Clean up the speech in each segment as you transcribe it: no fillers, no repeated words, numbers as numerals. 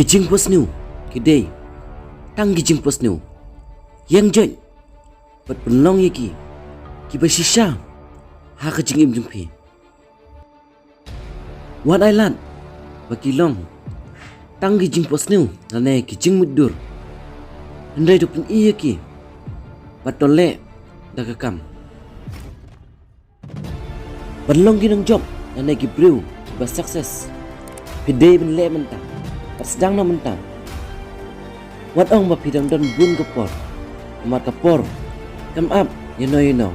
JINGPOHSNIEW Kiei tang JINGPOHSNIEW yang join pat penlong yaki ki basisha ha ka jingim jumpi what I learned bakilong tang JINGPOHSNIEW nane ki JINGMUTDUR ndai duk iya ki patole dagakam penlong ki NONGJOP nane ki brew ba success pidai ben le mentang pas sedang na mentang wat ong ba pidang don bun kapor ummat kapor come up you know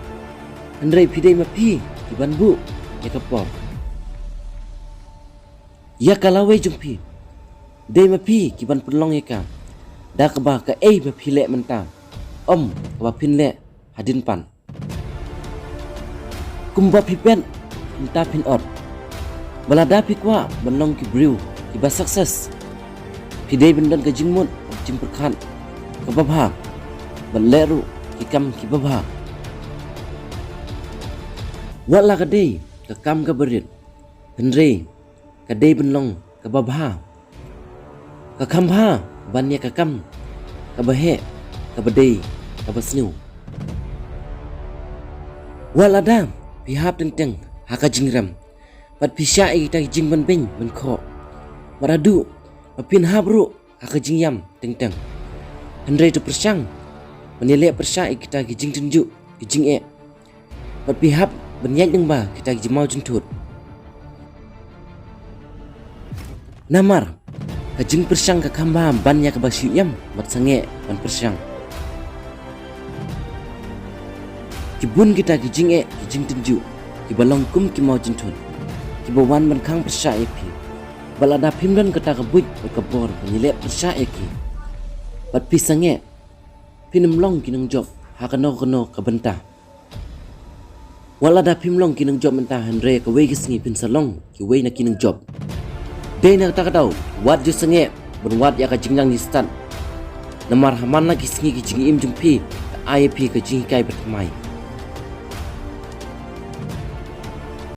andrei pidai ma pi ki banbu ya kapor ya kalawe jumpi dei ma pi ki ban pelong ya ka da ka ba ka ma pi le mentang om ka ba pin le hadin pan kumba pi pen entah pin ot balada pi kwa banlong ki brew ki ba success pidai bendan ke jingmut jimperkhan ke babha baleru ki kam ki babha wala ka dei ke kam ka berit penre ka dei benlong ke babha ka kambha banya ka kam ka bahe ka bedei ka basniu wala da pi hap teng haka jingram pat pisha kita jingban beng ben kho maradu pin habru haka jingyam teng handrai tu persang menile persa kita ki jing tunjuk ki jing pat pihap benyai deng ba kita ki mau juntut namar ka jing persang ka kamba bannya ka basyam mat sange ban persang kibun kita ki jing tunjuk ki balong kum ki mau juntut ki bawan ban khang persa pi balada pimdan kata kebuj kebor menyelek persa eki pat pisange pinamlong ki NONGJOP hakano kabenta walada pimlong ki NONGJOP mentah andre ka we gisngi pin salong ki we na ki NONGJOP de na kata kadau wat ju sange benwat ya ka jingjang distan namar haman na gisngi ki jingim jumpi IEP ka jingkai bertemai